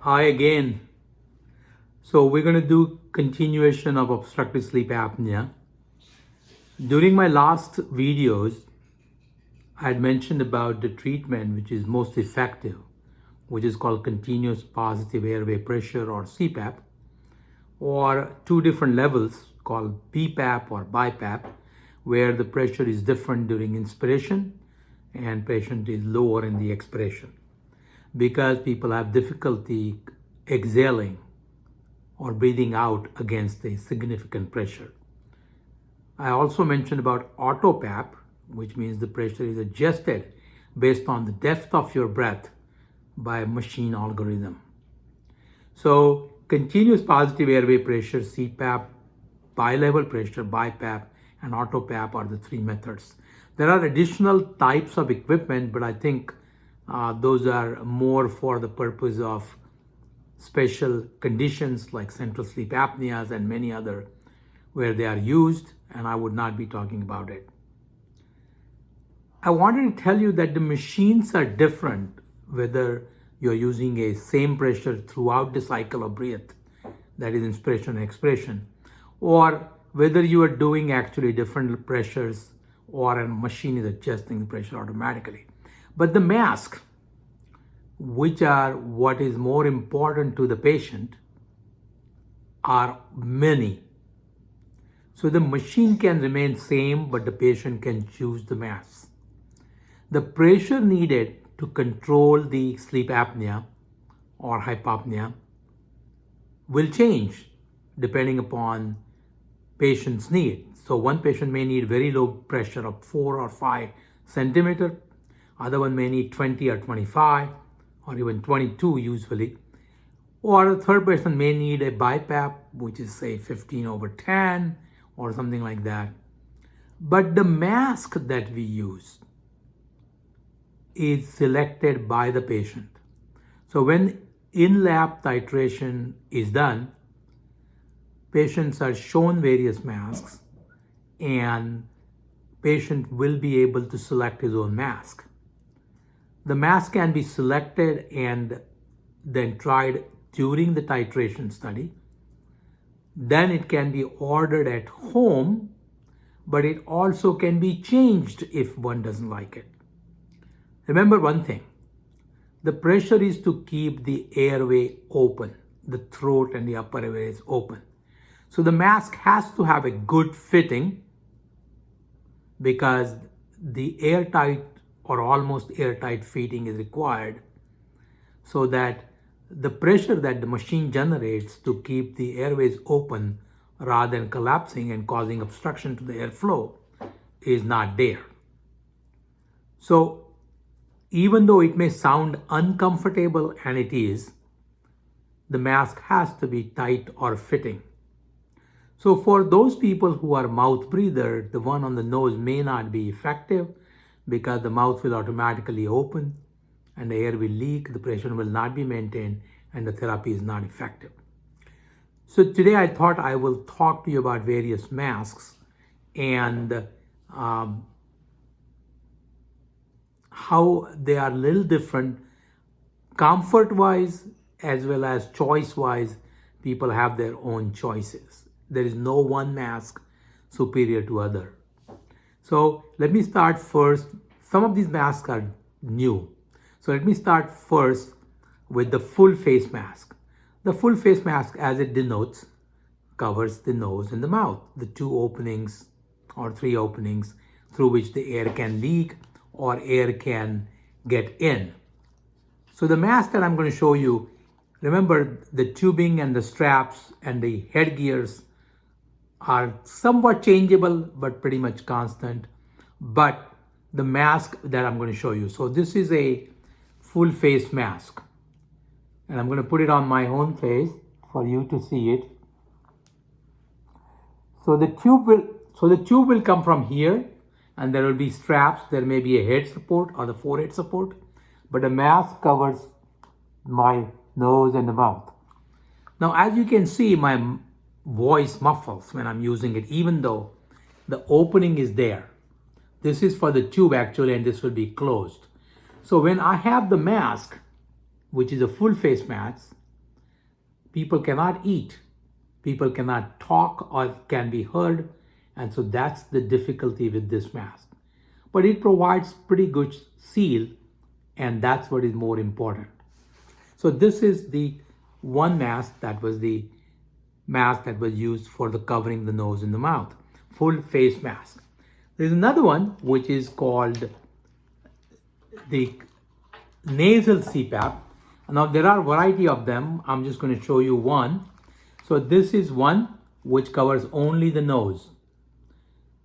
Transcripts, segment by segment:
Hi again. So we're going to do continuation of obstructive sleep apnea. During my last videos, I had mentioned about the treatment which is most effective, which is called continuous positive airway pressure or CPAP, or two different levels called PPAP or BiPAP, where the pressure is different during inspiration and patient is lower in the expiration because people have difficulty exhaling or breathing out against a significant pressure. I also mentioned about auto PAP, which means the pressure is adjusted based on the depth of your breath by a machine algorithm. So continuous positive airway pressure, CPAP, bi-level pressure, BiPAP, and auto PAP are the three methods. There are additional types of equipment, but I think those are more for the purpose of special conditions like central sleep apneas and many other where they are used, and I would not be talking about it. I wanted to tell you that the machines are different whether you're using a same pressure throughout the cycle of breath, that is inspiration and expiration, or whether you are doing actually different pressures or a machine is adjusting the pressure automatically. But the mask, which are what is more important to the patient, are many. So the machine can remain same, but the patient can choose the mask. The pressure needed to control the sleep apnea or hypopnea will change depending upon patient's need. So one patient may need very low pressure of 4 or 5 centimeter, other one may need 20 or 25, or even 22 usually. Or the third person may need a BiPAP, which is say 15/10 or something like that. But the mask that we use is selected by the patient. So when in-lab titration is done, patients are shown various masks and patient will be able to select his own mask. The mask can be selected and then tried during the titration study. Then it can be ordered at home, but it also can be changed if one doesn't like it. Remember one thing, the pressure is to keep the airway open, the throat and the upper airway is open. So the mask has to have a good fitting because the airtight or almost airtight fitting is required so that the pressure that the machine generates to keep the airways open rather than collapsing and causing obstruction to the airflow is not there. So even though it may sound uncomfortable, and it is, the mask has to be tight or fitting. So for those people who are mouth breather, the one on the nose may not be effective because the mouth will automatically open and the air will leak, the pressure will not be maintained, and the therapy is not effective. So today I thought I will talk to you about various masks and how they are a little different comfort-wise as well as choice-wise. People have their own choices. There is no one mask superior to other. So let me start first. Some of these masks are new. So let me start first with the full face mask. The full face mask, as it denotes, covers the nose and the mouth, the 2 openings or 3 openings through which the air can leak or air can get in. So the mask that I'm going to show you, remember the tubing and the straps and the headgears are somewhat changeable but pretty much constant. But the mask that I'm going to show you, so this is a full face mask and I'm going to put it on my own face for you to see it. So the tube will come from here and there will be straps. There may be a head support or the forehead support, but the mask covers my nose and the mouth. Now, as you can see, my voice muffles when I'm using it, even though the opening is there. This is for the tube actually, and this will be closed. So when I have the mask, which is a full face mask, people cannot eat, people cannot talk or can be heard, and so that's the difficulty with this mask. But it provides pretty good seal, and that's what is more important. So this is the one mask that was the mask that was used for the covering the nose and the mouth, full face mask. There's another one which is called the nasal CPAP. Now there are a variety of them. I'm just going to show you one. So this is one which covers only the nose.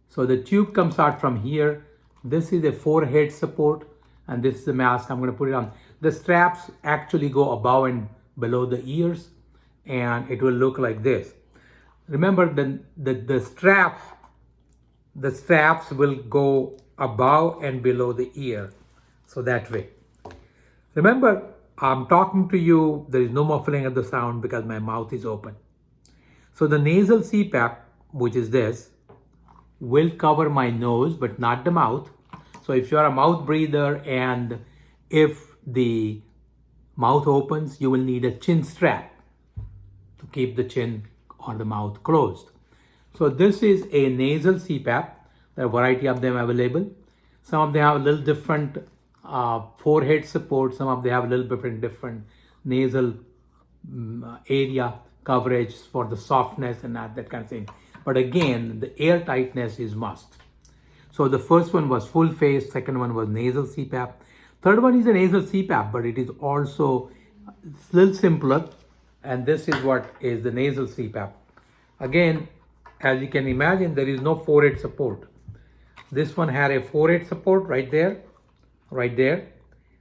So the tube comes out from here. This is a forehead support, and this is the mask. I'm going to put it on. The straps actually go above and below the ears, and it will look like this. Remember, the straps will go above and below the ear, so that way. Remember, I'm talking to you, there is no muffling of the sound because my mouth is open. So the nasal CPAP, which is this, will cover my nose but not the mouth. So if you're a mouth breather and if the mouth opens, you will need a chin strap to keep the chin or the mouth closed. So this is a nasal CPAP. There are a variety of them available. Some of them have a little different forehead support. Some of them have a little different nasal area coverage for the softness and that kind of thing. But again, the air tightness is must. So the first one was full face, second one was nasal CPAP. Third one is a nasal CPAP, but it is also a little simpler. And this is what is the nasal CPAP. Again, as you can imagine, there is no forehead support. This one had a forehead support right there,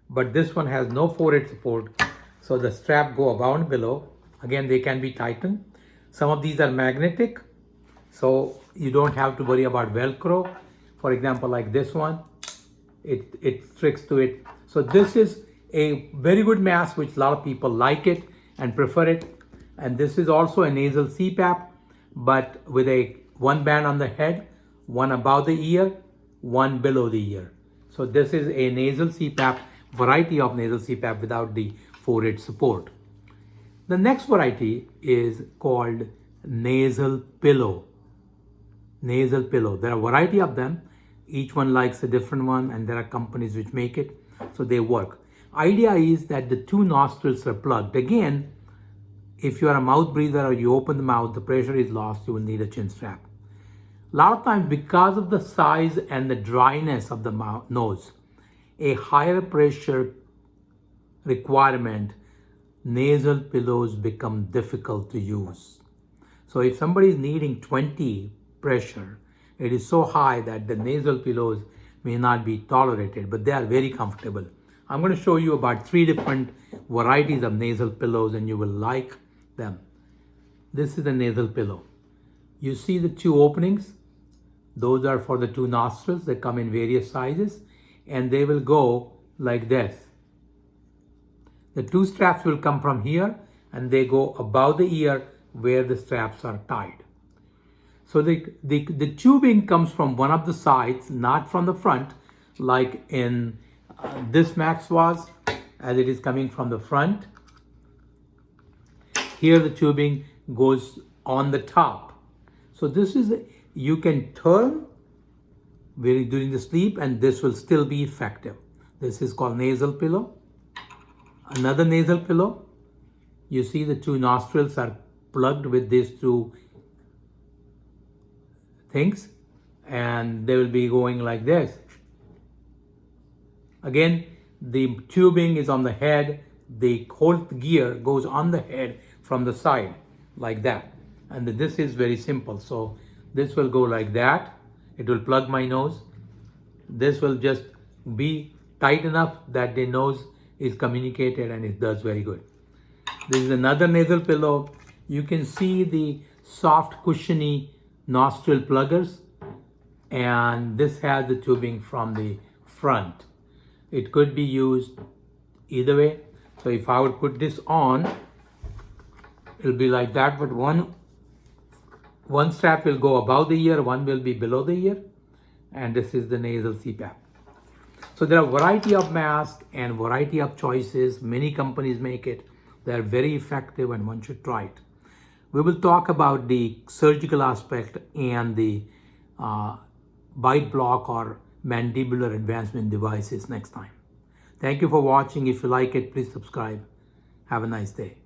but this one has no forehead support. So the strap go above and below. Again, they can be tightened. Some of these are magnetic, so you don't have to worry about Velcro. For example, like this one, it sticks to it. So this is a very good mask, which a lot of people like it and prefer it. And this is also a nasal CPAP, but with one band on the head, one above the ear, one below the ear. So this is a nasal CPAP, variety of nasal CPAP without the forehead support. The next variety is called nasal pillow. Nasal pillow. There are a variety of them. Each one likes a different one, and there are companies which make it, so they work. Idea is that the two nostrils are plugged. Again, if you are a mouth breather or you open the mouth, the pressure is lost, you will need a chin strap. A lot of times, because of the size and the dryness of the nose, a higher pressure requirement, nasal pillows become difficult to use. So if somebody is needing 20 pressure, it is so high that the nasal pillows may not be tolerated, but they are very comfortable. I'm going to show you about 3 different varieties of nasal pillows, and you will like them. This is the nasal pillow. You see the 2 openings? Those are for the 2 nostrils. They come in various sizes, and they will go like this. The 2 straps will come from here, and they go above the ear where the straps are tied. So the tubing comes from one of the sides, not from the front, like in this mask was, as it is coming from the front. Here the tubing goes on the top. So this is, you can turn during the sleep, and this will still be effective. This is called nasal pillow. Another nasal pillow. You see the 2 nostrils are plugged with these 2 things, and they will be going like this. Again, the tubing is on the head. The whole gear goes on the head from the side like that. And this is very simple. So this will go like that. It will plug my nose. This will just be tight enough that the nose is communicated, and it does very good. This is another nasal pillow. You can see the soft cushiony nostril pluggers, and this has the tubing from the front. It could be used either way. So if I would put this on, it'll be like that, but one strap will go above the ear, one will be below the ear, and this is the nasal CPAP. So there are a variety of masks and variety of choices. Many companies make it. They're very effective and one should try it. We will talk about the surgical aspect and the bite block or mandibular advancement devices next time. Thank you for watching. If you like it, please subscribe. Have a nice day.